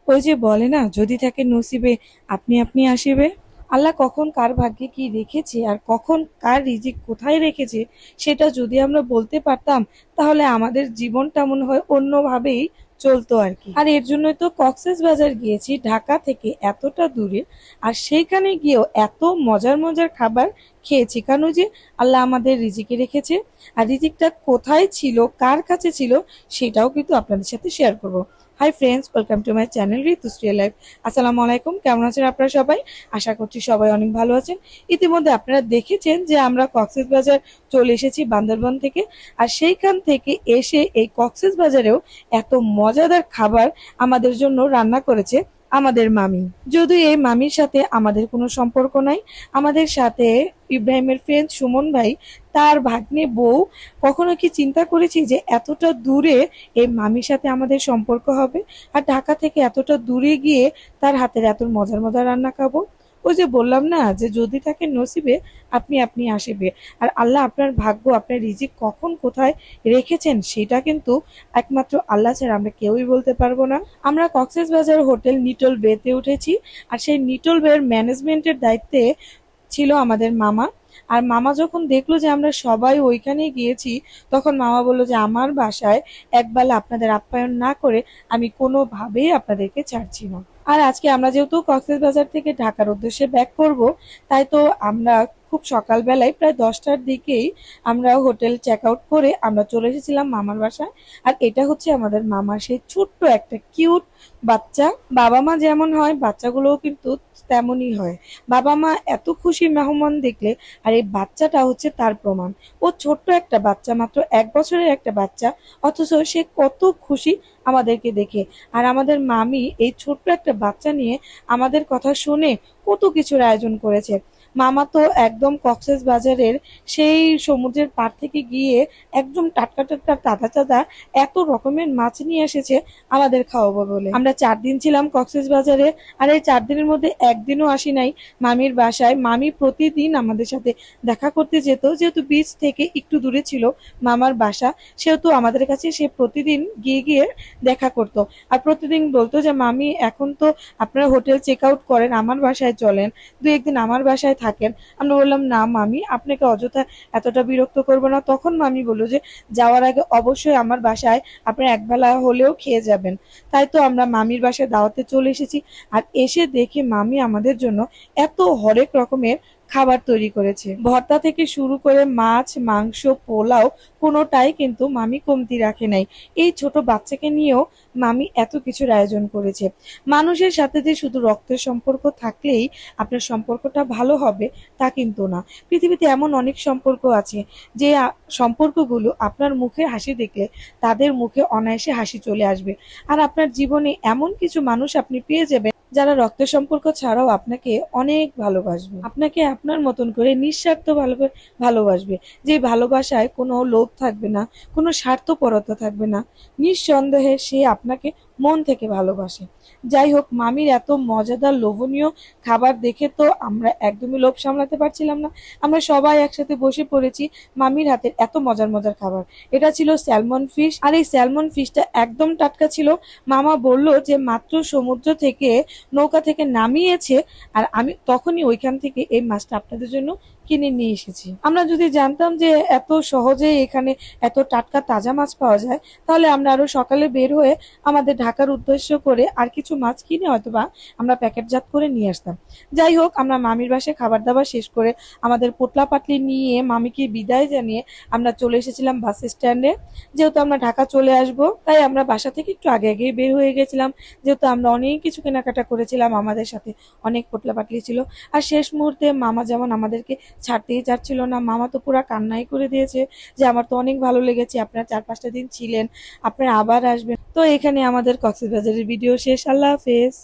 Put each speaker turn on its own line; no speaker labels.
ওই যে বলে না, যদি থাকে নসিবে আপনি আপনি আসিবে। আল্লাহ কখন কার ভাগ্যে কি রেখেছে আর কখন কার রিজিক কোথায় রেখেছে সেটা যদি আমরা বলতে পারতাম, তাহলে আমাদের জীবনটা মনে হয় অন্যভাবেই চলতো আর কি। আর এর জন্যই তো কক্সেস বাজার গিয়েছি, ঢাকা থেকে এতটা দূরে। আর সেইখানে গিয়েও এত মজার মজার খাবার খেয়েছি, কারণ ওই যে আল্লাহ আমাদের রিজিকে রেখেছে। আর রিজিকটা কোথায় ছিল, কার কাছে ছিল, সেটাও কিন্তু আপনাদের সাথে শেয়ার করব। Hi friends, welcome to my channel Ritushree real life. আসসালামু আলাইকুম, কেমন আছেন আপনারা সবাই? আশা করছি সবাই অনেক ভালো আছেন। ইতিমধ্যে আপনারা দেখেছেন যে আমরা কক্সবাজার চলে এসেছি বান্দরবান থেকে। আর সেইখান থেকে এসে এই কক্সবাজারেও এত মজাদার খাবার আমাদের জন্য রান্না করেছে আমাদের মামি। যদিও এই মামির সাথে আমাদের কোনো সম্পর্ক নাই, আমাদের সাথে ইব্রাহিমের ফ্রেন্ড সুমন ভাই, তার ভাগ্নে বউ। কখনো কি চিন্তা করেছি যে এতটা দূরে এই মামির সাথে আমাদের সম্পর্ক হবে, আর ঢাকা থেকে এতটা দূরে গিয়ে তার হাতের এত মজার মজার রান্না খাবো। ওই যে বললাম না, যে যদি থাকে নসিবে আপনি আপনি আসিবে। আর আল্লাহ আপনার ভাগ্য, আপনার রিজিক কখন কোথায় রেখেছেন সেটা কিন্তু একমাত্র আল্লাহ ছাড়া আমরা কেউই বলতে পারবো না। আমরা কক্সবাজার হোটেল নিটল বেতে উঠেছি। আর সেই নিটল বের ম্যানেজমেন্টের দায়িত্বে ছিল আমাদের মামা। আর মামা যখন দেখলো যে আমরা সবাই ওইখানে গিয়েছি, তখন মামা বললো যে আমার বাসায় একবেলা আপনাদের আপ্যায়ন না করে আমি কোনোভাবেই আপনাদেরকে ছাড়ছি না। আর আজকে আমরা যেহেতু কক্সবাজার থেকে ঢাকার উদ্দেশ্যে ব্যাক করব, তাই তো আমরা খুব সকালবেলায় প্রায় 10টার দিকেই আমরা হোটেল চেক আউট করে আমরা চলে এসেছিলাম মামার বাসায়। আর এটা হচ্ছে আমাদের মামার সেই ছোট্ট একটা কিউট বাচ্চা। বাবা মা যেমন হয় বাচ্চাগুলোও কিন্তু তেমনই হয়। বাবা মা এত খুশি মেহমান দেখলে, আর এই বাচ্চাটা হচ্ছে তার প্রমাণ। ও ছোট্ট একটা বাচ্চা, মাত্র 1 বছরের একটা বাচ্চা, অথচ সে কত খুশি আমাদেরকে দেখে। আর আমাদের মামি এই ছোট্ট একটা বাচ্চা নিয়ে আমাদের কথা শুনে কত কিছুর আয়োজন করেছে। মামা তো একদম কক্সেস বাজারের সেই সমুদ্রের পাড় থেকে গিয়ে একদম টাটকা টাটকা তাজা তাজা এত রকমের মাছ নিয়ে এসেছে আমাদের খাওয়াবো বলে। আমরা 4 দিন ছিলাম কক্সেস বাজারে। আর এই 4 দিনের মধ্যে একদিনও আসি নাই মামির বাসায়। মামি প্রতিদিন আমাদের সাথে দেখা করতে যেত, যেহেতু বিচ থেকে একটু দূরে ছিল মামার বাসা, সেহেতু আমাদের কাছে সে প্রতিদিন গিয়ে গিয়ে দেখা করতো। আর প্রতিদিন বলতো যে মামি এখন তো আপনারা হোটেল চেক আউট করেন, আমার বাসায় চলেন, 2-1 দিন আমার বাসায় থাকেন। আমরা বললাম না মামি, আপনাকে অযথা এতটা বিরক্ত করবো না। তখন মামি বললো যে যাওয়ার আগে অবশ্যই আমার বাসায় আপনারা একবেলা হলেও খেয়ে যাবেন। তাই তো আমরা মামির বাসায় দাওয়াতে চলে এসেছি। আর এসে দেখি মামি আমাদের জন্য এত হরেক রকমের খাবার তৈরি করেছে, ভর্তা থেকে শুরু করে মাছ মাংস পোলাও, কোনোটাই কিন্তু মামি কমতি রাখে নাই। এই ছোট বাচ্চাকে নিয়েও মামি এত কিছুর আয়োজন করেছে। মানুষের সাথে যে শুধু রক্তের সম্পর্ক থাকলেই আপনার সম্পর্কটা ভালো হবে তা কিন্তু না। পৃথিবীতে এমন অনেক সম্পর্ক আছে যে সম্পর্কগুলো আপনার মুখে হাসি দেখলে তাদের মুখে অনায়াসে হাসি চলে আসবে। আর আপনার জীবনে এমন কিছু মানুষ আপনি পেয়ে যাবেন যারা রক্তের সম্পর্ক ছাড়াও আপনাকে অনেক ভালোবাসবে, আপনাকে আপনার মতন করে নিঃস্বার্থ ভালোবাসবে। যে ভালোবাসায় কোনো লোভ থাকবে না, কোনো স্বার্থপরতা থাকবে না। নিঃসন্দেহে সে আপনাকে মন থেকে ভালোবাসে। যাই হোক, মামির এত মজাদার লোভনীয় খাবার দেখে তো আমরা একদমই লোভ সামলাতে পারছিলাম না। আমরা সবাই একসাথে বসে পড়েছি মামির হাতের এত মজার মজার খাবার। এটা ছিল স্যালমন ফিশ। আর এই স্যালমন ফিশটা একদম টাটকা ছিল। মামা বলল যে মাত্র সমুদ্র থেকে নৌকা থেকে নামিয়েছে, আর আমি তখনই ওইখান থেকে এই মাছটা আপনাদের জন্য কিনে নিয়ে এসেছি। আমরা যদি জানতাম যে এত সহজে এখানে এত টাটকা তাজা মাছ পাওয়া যায়, তাহলে আমরা আরো সকালে বের হয়ে আমাদের ঢাকার উদ্দেশ্য করে আর কিছু মাছ কিনে হয়তোবা আমরা প্যাকেটজাত করে নিয়ে আসতাম। যাই হোক, আমরা মামির বাসায় খাবার দাবার শেষ করে আমাদের পোটলা পাটলি নিয়ে মামিকে বিদায় জানিয়ে আমরা চলে এসেছিলাম বাস স্ট্যান্ডে। যেহেতু আমরা ঢাকা চলে আসব, তাই আমরা বাসা থেকে একটু আগে আগে বের হয়ে গেছিলাম, যেহেতু আমরা অনেক কিছু কেনাকাটা করেছিলাম, আমাদের সাথে অনেক পোটলা পাটলি ছিল। আর শেষ মুহূর্তে মামা যেমন আমাদেরকে ছাড়তেই চাচ্ছিল না, মামা তো পুরা কান্নাই করে দিয়েছে যে আমার তো অনেক ভালো লেগেছে, আপনারা 4-5টা দিন ছিলেন, আপনারা আবার আসবেন। তো এখানে আমাদের কক্সবাজারের ভিডিও শেষ। আল্লাহ হাফেজ।